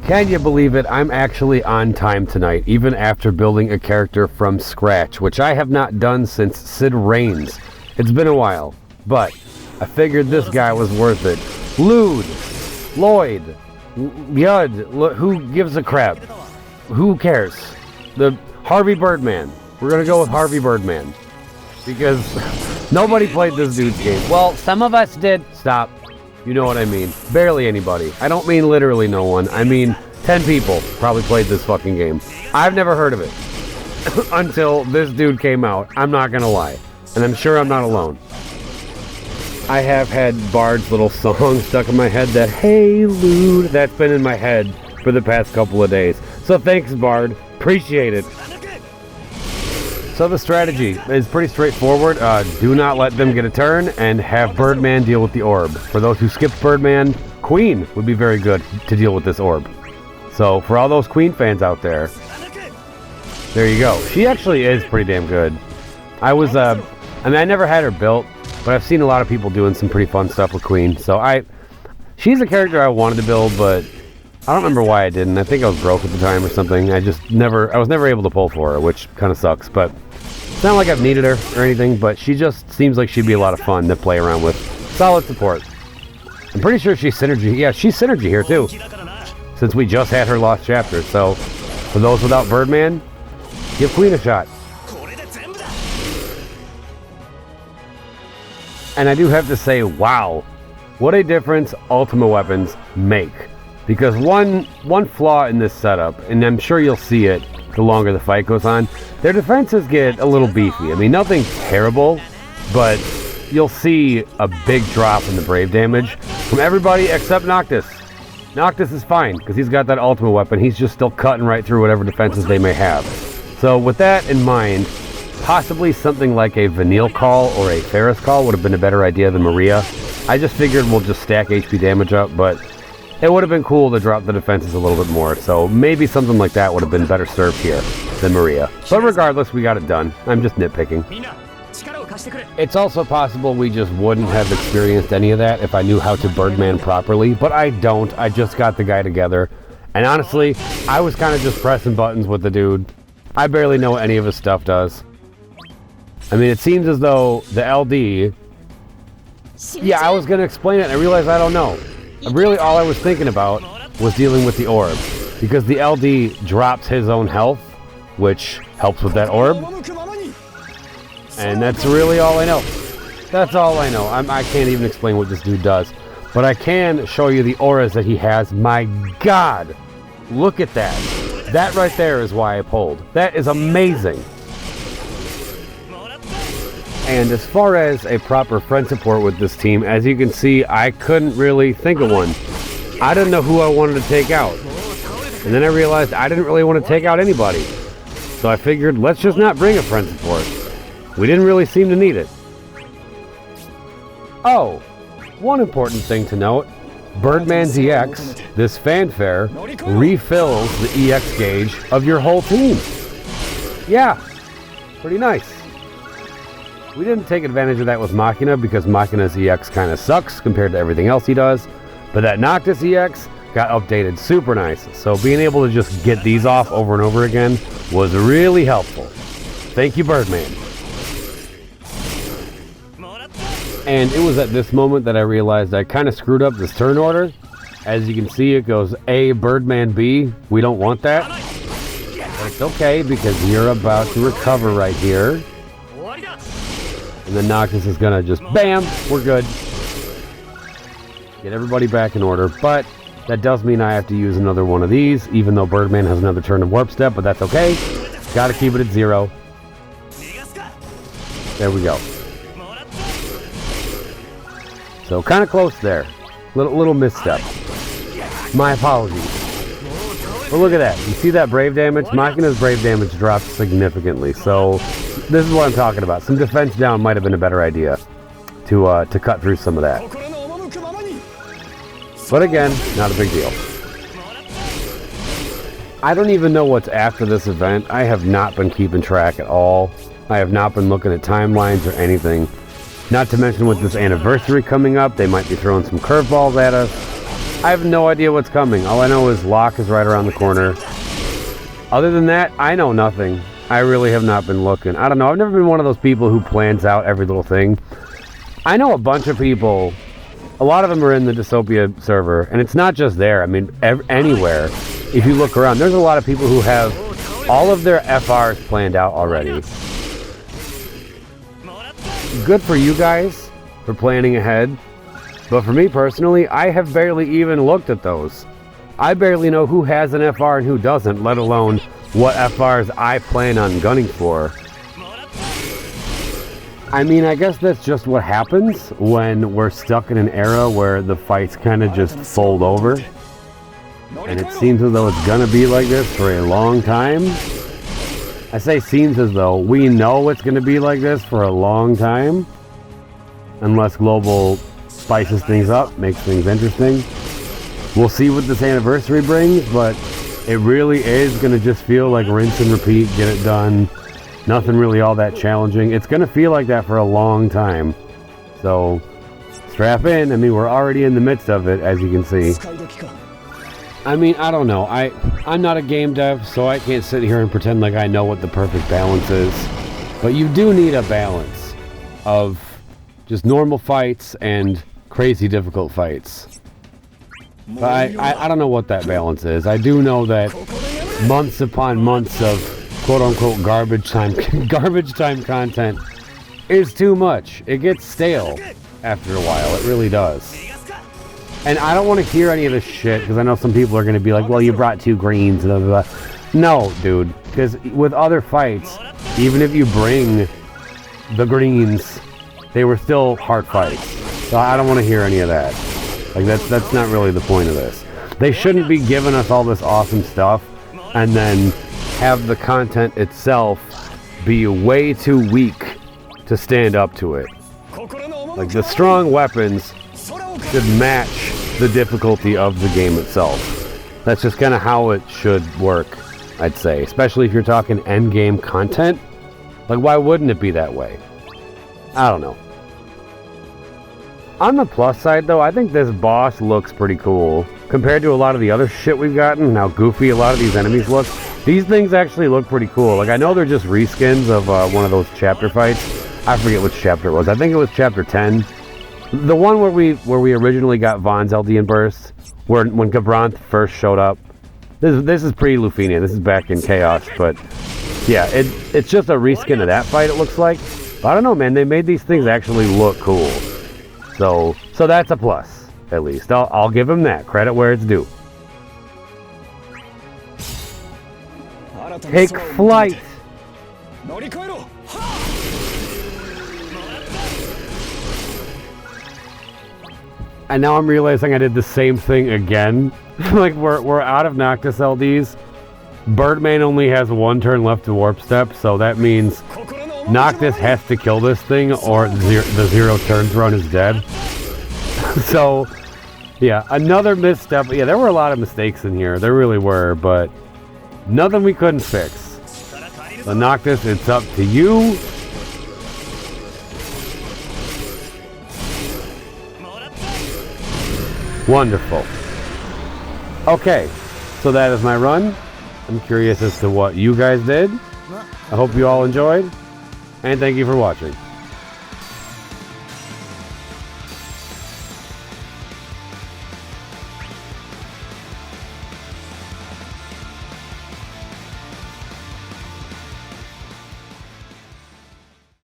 Can you believe it? I'm actually on time tonight, even after building a character from scratch, which I have not done since Sid Reigns. It's been a while, but I figured this guy was worth it. Llyud, Llyud, who gives a crap? Who cares? The Harvey Birdman. We're gonna go with Harvey Birdman. Because nobody played this dude's game. Well, some of us did. Stop. You know what I mean. Barely anybody. I don't mean literally no one. I mean 10 people probably played this fucking game. I've never heard of it until this dude came out. I'm not gonna lie. And I'm sure I'm not alone. I have had Bard's little song stuck in my head that, hey Llyud, that's been in my head for the past couple of days. So thanks, Bard. Appreciate it. So the strategy is pretty straightforward. Do not let them get a turn and have Birdman deal with the orb. For those who skipped Birdman, Queen would be very good to deal with this orb. So for all those Queen fans out there, there you go. She actually is pretty damn good. I never had her built, but I've seen a lot of people doing some pretty fun stuff with Queen. So she's a character I wanted to build, but I don't remember why I didn't. I think I was broke at the time or something. I was never able to pull for her, which kind of sucks, but it's not like I've needed her or anything, but she just seems like she'd be a lot of fun to play around with. Solid support. I'm pretty sure she's synergy. Yeah, she's synergy here too, since we just had her lost chapter. So for those without Birdman, give Queen a shot. And I do have to say, wow, what a difference Ultima weapons make. Because one flaw in this setup, and I'm sure you'll see it the longer the fight goes on, their defenses get a little beefy. I mean, nothing terrible, but you'll see a big drop in the Brave damage from everybody except Noctis. Noctis is fine, because he's got that Ultima weapon. He's just still cutting right through whatever defenses they may have. So with that in mind, possibly something like a Vanille Call or a Ferris Call would have been a better idea than Maria. I just figured we'll just stack HP damage up, but it would have been cool to drop the defenses a little bit more, so maybe something like that would have been better served here than Maria. But regardless, we got it done. I'm just nitpicking. It's also possible we just wouldn't have experienced any of that if I knew how to Birdman properly, but I don't. I just got the guy together, and honestly, I was kind of just pressing buttons with the dude. I barely know what any of his stuff does. I mean, it seems as though the LD... Yeah, I was going to explain it, and I realized I don't know. Really, all I was thinking about was dealing with the orb, because the LD drops his own health, which helps with that orb, and that's really all I know. That's all I know. I can't even explain what this dude does, but I can show you the auras that he has. My God, look at that. That right there is why I pulled. That is amazing. And as far as a proper friend support with this team, as you can see, I couldn't really think of one. I didn't know who I wanted to take out. And then I realized I didn't really want to take out anybody. So I figured, let's just not bring a friend support. We didn't really seem to need it. Oh, one important thing to note. Birdman's EX, this fanfare, refills the EX gauge of your whole team. Yeah, pretty nice. We didn't take advantage of that with Machina because Machina's EX kind of sucks compared to everything else he does. But that Noctis EX got updated super nice. So being able to just get these off over and over again was really helpful. Thank you, Birdman. And it was at this moment that I realized I kind of screwed up this turn order. As you can see, it goes A, Birdman, B. We don't want that. But it's okay because you're about to recover right here. And then Noctis is gonna just, bam, we're good. Get everybody back in order, but that does mean I have to use another one of these, even though Birdman has another turn of Warp Step, but that's okay. Gotta keep it at 0. There we go. So kind of close there. Little misstep. My apologies. But look at that. You see that Brave damage? Machina's Brave damage dropped significantly, so this is what I'm talking about. Some defense down might have been a better idea to cut through some of that. But again, not a big deal. I don't even know what's after this event. I have not been keeping track at all. I have not been looking at timelines or anything. Not to mention with this anniversary coming up, they might be throwing some curveballs at us. I have no idea what's coming. All I know is Locke is right around the corner. Other than that, I know nothing. I really have not been looking. I don't know. I've never been one of those people who plans out every little thing. I know a bunch of people. A lot of them are in the Dissopia server, and it's not just there. I mean, anywhere. If you look around, there's a lot of people who have all of their FRs planned out already. Good for you guys for planning ahead. But for me personally, I have barely even looked at those. I barely know who has an FR and who doesn't, let alone what FRs I plan on gunning for. I mean, I guess that's just what happens when we're stuck in an era where the fights kind of just fold over. And it seems as though it's gonna be like this for a long time. I say seems as though we know it's gonna be like this for a long time. Unless Global spices things up, makes things interesting. We'll see what this anniversary brings, but it really is going to just feel like rinse and repeat, get it done. Nothing really all that challenging. It's going to feel like that for a long time. So, strap in. I mean, we're already in the midst of it, as you can see. I mean, I don't know. I'm not a game dev, so I can't sit here and pretend like I know what the perfect balance is. But you do need a balance of just normal fights and crazy difficult fights. But I don't know what that balance is. I do know that months upon months of quote-unquote garbage time content is too much. It gets stale after a while. It really does. And I don't want to hear any of this shit, because I know some people are going to be like, well, you brought 2 greens, blah, blah, blah. No, dude. Because with other fights, even if you bring the greens, they were still hard fights. So I don't want to hear any of that. Like, that's not really the point of this. They shouldn't be giving us all this awesome stuff and then have the content itself be way too weak to stand up to it. Like, the strong weapons should match the difficulty of the game itself. That's just kind of how it should work, I'd say. Especially if you're talking endgame content. Like, why wouldn't it be that way? I don't know. On the plus side, though, I think this boss looks pretty cool. Compared to a lot of the other shit we've gotten, and how goofy a lot of these enemies look, these things actually look pretty cool. Like, I know they're just reskins of one of those chapter fights. I forget which chapter it was. I think it was chapter 10. The one where we originally got Vaughn's Eldian Burst, when Gabranth first showed up. This is pre-LUFENIA. This is back in Chaos, but yeah, it's just a reskin of that fight, it looks like. But I don't know, man. They made these things actually look cool. So that's a plus, at least. I'll give him that. Credit where it's due. Take flight! And now I'm realizing I did the same thing again. Like, we're out of Noctis LDs. Birdman only has 1 turn left to warp step, so that means Noctis has to kill this thing or the 0 turns run is dead. So, yeah, another misstep. Yeah, there were a lot of mistakes in here. There really were, but nothing we couldn't fix. So Noctis, it's up to you. Wonderful. Okay, so that is my run. I'm curious as to what you guys did. I hope you all enjoyed, and thank you for watching.